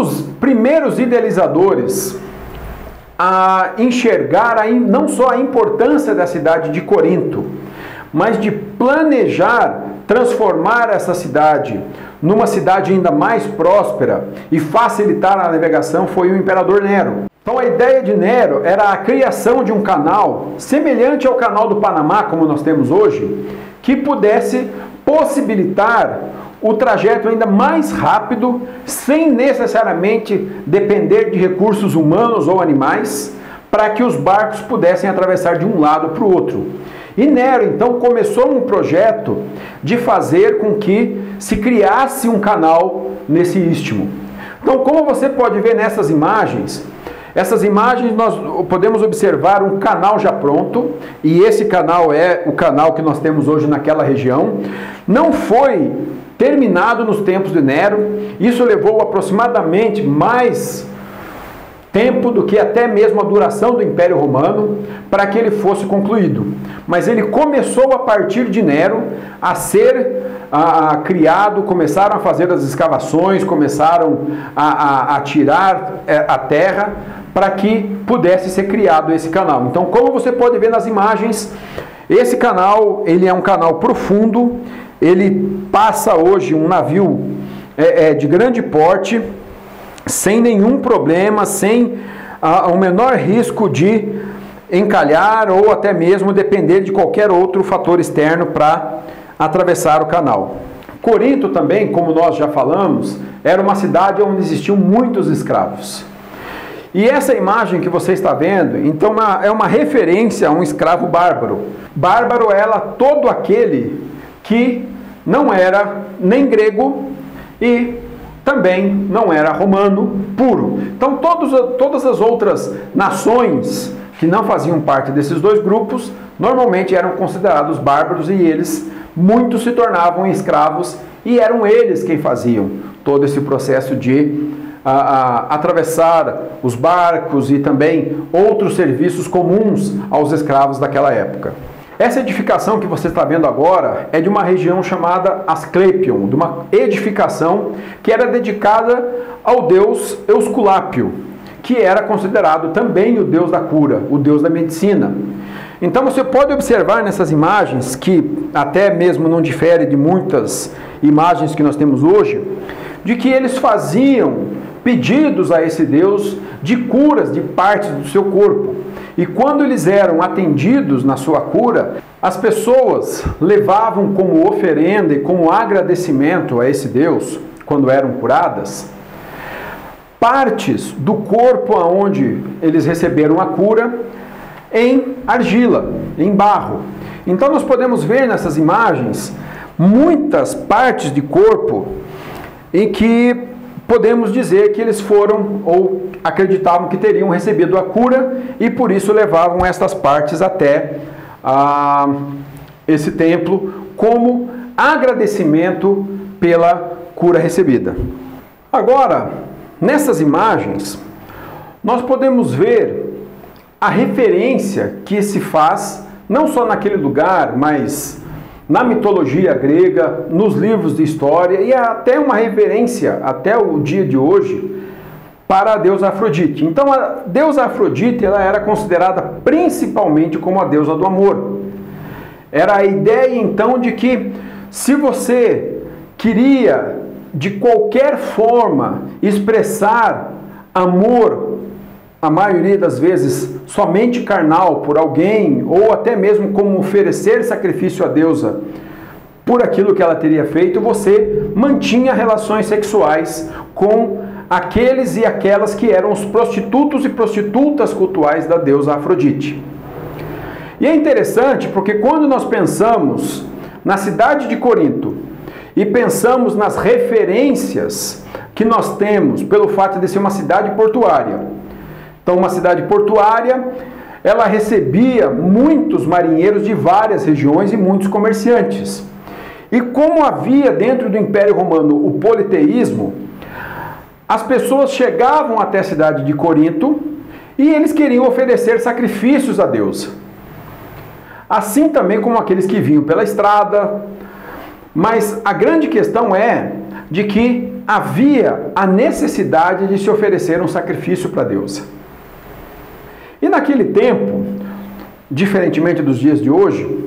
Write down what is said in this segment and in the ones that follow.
dos primeiros idealizadores a enxergar não só a importância da cidade de Corinto, mas de planejar transformar essa cidade numa cidade ainda mais próspera e facilitar a navegação, foi o imperador Nero. Então a ideia de Nero era a criação de um canal semelhante ao canal do Panamá, como nós temos hoje, que pudesse possibilitar o trajeto ainda mais rápido, sem necessariamente depender de recursos humanos ou animais, para que os barcos pudessem atravessar de um lado para o outro. E Nero, então, começou um projeto de fazer com que se criasse um canal nesse istmo. Então, como você pode ver nessas imagens, nós podemos observar um canal já pronto, e esse canal é o canal que nós temos hoje naquela região. Não foi terminado nos tempos de Nero, isso levou aproximadamente mais tempo do que até mesmo a duração do Império Romano para que ele fosse concluído. Mas ele começou a partir de Nero a ser criado, começaram a fazer as escavações, começaram a tirar a terra para que pudesse ser criado esse canal. Então, como você pode ver nas imagens, esse canal ele é um canal profundo, ele passa hoje um navio de grande porte, sem nenhum problema, sem o menor risco de encalhar ou até mesmo depender de qualquer outro fator externo para atravessar o canal. Corinto também, como nós já falamos, era uma cidade onde existiam muitos escravos. E essa imagem que você está vendo, então, é uma referência a um escravo bárbaro. Bárbaro era todo aquele que não era nem grego e também não era romano puro. Então todas as outras nações que não faziam parte desses dois grupos, normalmente eram considerados bárbaros, e eles, muitos se tornavam escravos, e eram eles quem faziam todo esse processo de atravessar os barcos e também outros serviços comuns aos escravos daquela época. Essa edificação que você está vendo agora é de uma região chamada Asclepion, de uma edificação que era dedicada ao deus Esculápio, que era considerado também o deus da cura, o deus da medicina. Então você pode observar nessas imagens, que até mesmo não difere de muitas imagens que nós temos hoje, de que eles faziam pedidos a esse deus de curas de partes do seu corpo. E quando eles eram atendidos na sua cura, as pessoas levavam como oferenda e como agradecimento a esse Deus, quando eram curadas, partes do corpo aonde eles receberam a cura em argila, em barro. Então nós podemos ver nessas imagens muitas partes de corpo em que podemos dizer que eles foram ou acreditavam que teriam recebido a cura e por isso levavam estas partes até esse templo como agradecimento pela cura recebida. Agora, nessas imagens, nós podemos ver a referência que se faz, não só naquele lugar, mas na mitologia grega, nos livros de história, e até uma referência, até o dia de hoje, para a deusa Afrodite. Então a deusa Afrodite, ela era considerada principalmente como a deusa do amor. Era a ideia então de que se você queria de qualquer forma expressar amor, a maioria das vezes somente carnal por alguém, ou até mesmo como oferecer sacrifício à deusa por aquilo que ela teria feito, você mantinha relações sexuais com aqueles e aquelas que eram os prostitutos e prostitutas cultuais da deusa Afrodite. E é interessante porque quando nós pensamos na cidade de Corinto e pensamos nas referências que nós temos pelo fato de ser uma cidade portuária, então uma cidade portuária, ela recebia muitos marinheiros de várias regiões e muitos comerciantes. E como havia dentro do Império Romano o politeísmo, as pessoas chegavam até a cidade de Corinto e eles queriam oferecer sacrifícios a Deus. Assim também como aqueles que vinham pela estrada. Mas a grande questão é de que havia a necessidade de se oferecer um sacrifício para a deusa. E naquele tempo, diferentemente dos dias de hoje,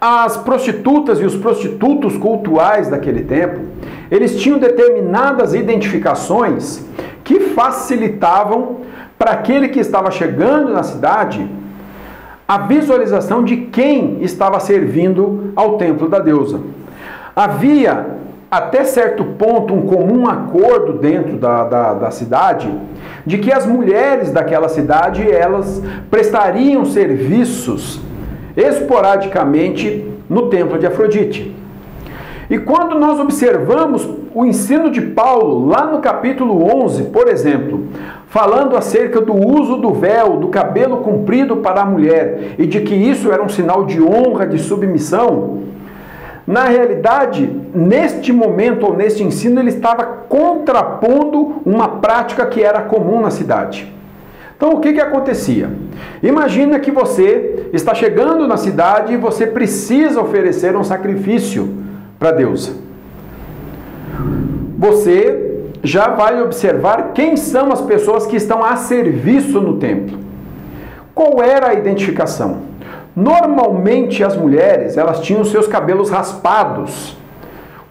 as prostitutas e os prostitutos cultuais daquele tempo, eles tinham determinadas identificações que facilitavam para aquele que estava chegando na cidade a visualização de quem estava servindo ao templo da deusa. Havia, até certo ponto, um comum acordo dentro da cidade de que as mulheres daquela cidade, elas prestariam serviços esporadicamente no templo de Afrodite. E quando nós observamos o ensino de Paulo, lá no capítulo 11, por exemplo, falando acerca do uso do véu, do cabelo comprido para a mulher, e de que isso era um sinal de honra, de submissão, na realidade, neste momento ou neste ensino, ele estava contrapondo uma prática que era comum na cidade. Então, o que acontecia? Imagina que você está chegando na cidade e você precisa oferecer um sacrifício para a deusa. Você já vai observar quem são as pessoas que estão a serviço no templo. Qual era a identificação? Normalmente as mulheres, elas tinham seus cabelos raspados,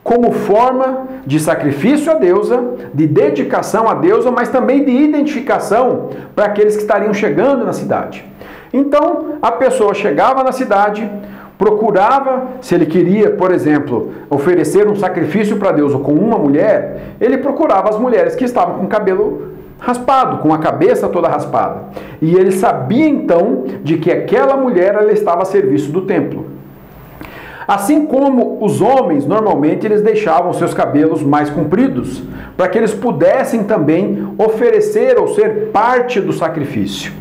como forma de sacrifício à deusa, de dedicação à deusa, mas também de identificação para aqueles que estariam chegando na cidade. Então, a pessoa chegava na cidade, procurava, se ele queria, por exemplo, oferecer um sacrifício para a deusa com uma mulher, ele procurava as mulheres que estavam com o cabelo raspado, com a cabeça toda raspada. E ele sabia então de que aquela mulher, ela estava a serviço do templo. Assim como os homens, normalmente, eles deixavam seus cabelos mais compridos, para que eles pudessem também oferecer ou ser parte do sacrifício.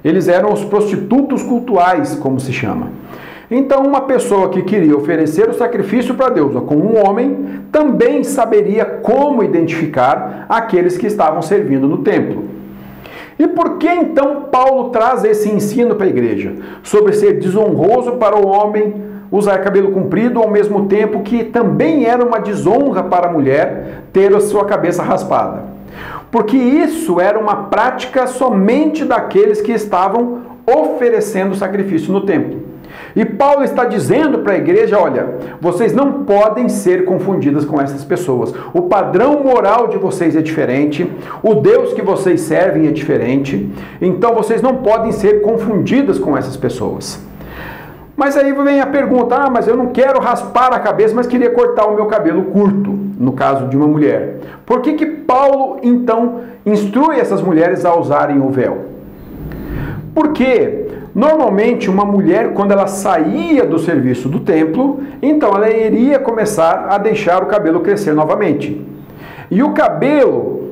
Eles eram os prostitutos cultuais, como se chama. Então, uma pessoa que queria oferecer o sacrifício para Deus com um homem, também saberia como identificar aqueles que estavam servindo no templo. E por que então Paulo traz esse ensino para a igreja? Sobre ser desonroso para o homem usar cabelo comprido, ao mesmo tempo que também era uma desonra para a mulher ter a sua cabeça raspada. Porque isso era uma prática somente daqueles que estavam oferecendo sacrifício no templo. E Paulo está dizendo para a igreja, olha, vocês não podem ser confundidas com essas pessoas. O padrão moral de vocês é diferente, o Deus que vocês servem é diferente, então vocês não podem ser confundidas com essas pessoas. Mas aí vem a pergunta, mas eu não quero raspar a cabeça, mas queria cortar o meu cabelo curto, no caso de uma mulher. Por que Paulo, então, instrui essas mulheres a usarem o véu? Porque, normalmente, uma mulher, quando ela saía do serviço do templo, então ela iria começar a deixar o cabelo crescer novamente. E o cabelo,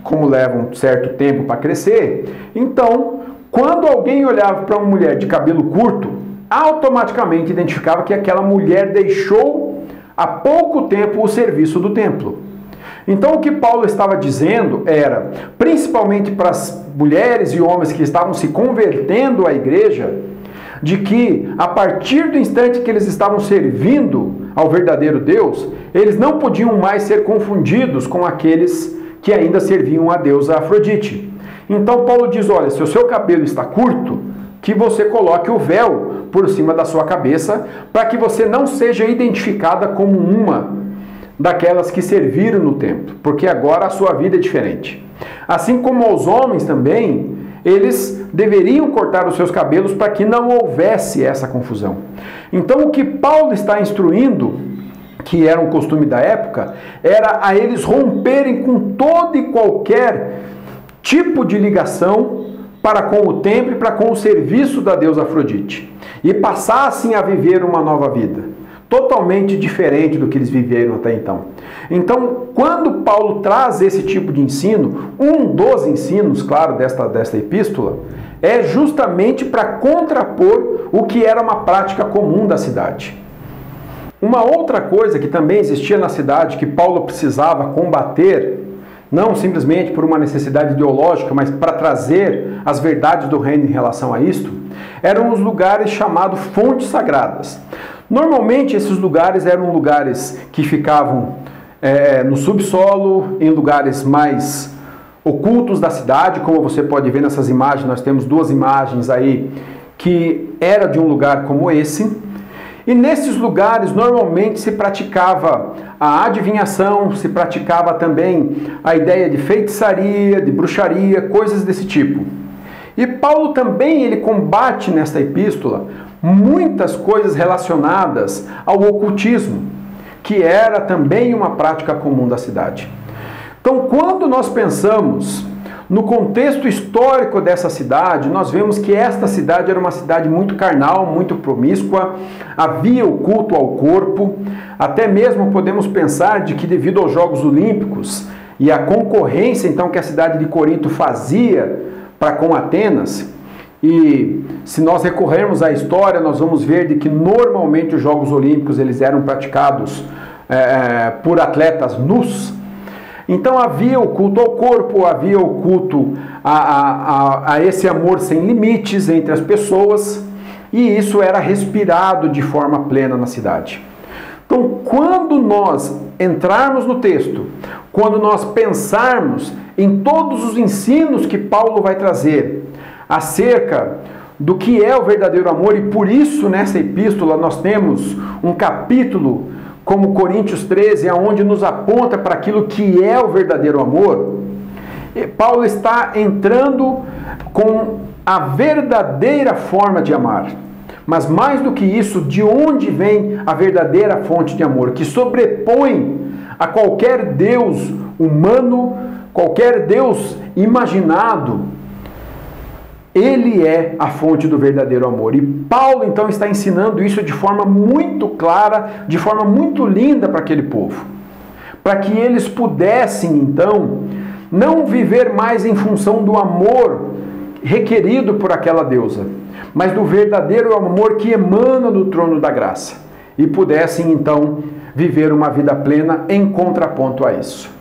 como leva um certo tempo para crescer, então, quando alguém olhava para uma mulher de cabelo curto, automaticamente identificava que aquela mulher deixou há pouco tempo o serviço do templo. Então o que Paulo estava dizendo era, principalmente para as mulheres e homens que estavam se convertendo à igreja, de que a partir do instante que eles estavam servindo ao verdadeiro Deus, eles não podiam mais ser confundidos com aqueles que ainda serviam a deusa Afrodite. Então Paulo diz, olha, se o seu cabelo está curto, que você coloque o véu por cima da sua cabeça, para que você não seja identificada como uma daquelas que serviram no templo, porque agora a sua vida é diferente. Assim como aos homens também, eles deveriam cortar os seus cabelos para que não houvesse essa confusão. Então o que Paulo está instruindo, que era um costume da época, era a eles romperem com todo e qualquer tipo de ligação para com o templo e para com o serviço da deusa Afrodite, e passassem a viver uma nova vida, totalmente diferente do que eles viveram até então. Então, quando Paulo traz esse tipo de ensino, um dos ensinos, claro, desta epístola, é justamente para contrapor o que era uma prática comum da cidade. Uma outra coisa que também existia na cidade, que Paulo precisava combater, não simplesmente por uma necessidade ideológica, mas para trazer as verdades do reino em relação a isto, eram os lugares chamados fontes sagradas. Normalmente esses lugares eram lugares que ficavam no subsolo, em lugares mais ocultos da cidade, como você pode ver nessas imagens. Nós temos duas imagens aí que era de um lugar como esse. E nesses lugares normalmente se praticava a adivinhação, se praticava também a ideia de feitiçaria, de bruxaria, coisas desse tipo. E Paulo também ele combate nesta epístola muitas coisas relacionadas ao ocultismo, que era também uma prática comum da cidade. Então, quando nós pensamos no contexto histórico dessa cidade, nós vemos que esta cidade era uma cidade muito carnal, muito promíscua, havia o culto ao corpo, até mesmo podemos pensar de que devido aos Jogos Olímpicos e a concorrência então que a cidade de Corinto fazia para com Atenas, e se nós recorrermos à história, nós vamos ver de que normalmente os Jogos Olímpicos eles eram praticados por atletas nus. Então havia o culto ao corpo, havia o culto a esse amor sem limites entre as pessoas, e isso era respirado de forma plena na cidade. Então, quando nós entrarmos no texto, quando nós pensarmos em todos os ensinos que Paulo vai trazer acerca do que é o verdadeiro amor, e por isso nessa epístola nós temos um capítulo como Coríntios 13, onde nos aponta para aquilo que é o verdadeiro amor, Paulo está entrando com a verdadeira forma de amar. Mas mais do que isso, de onde vem a verdadeira fonte de amor, que sobrepõe a qualquer Deus humano, qualquer Deus imaginado. Ele é a fonte do verdadeiro amor. E Paulo, então, está ensinando isso de forma muito clara, de forma muito linda para aquele povo. Para que eles pudessem, então, não viver mais em função do amor requerido por aquela deusa, mas do verdadeiro amor que emana do trono da graça. E pudessem, então, viver uma vida plena em contraponto a isso.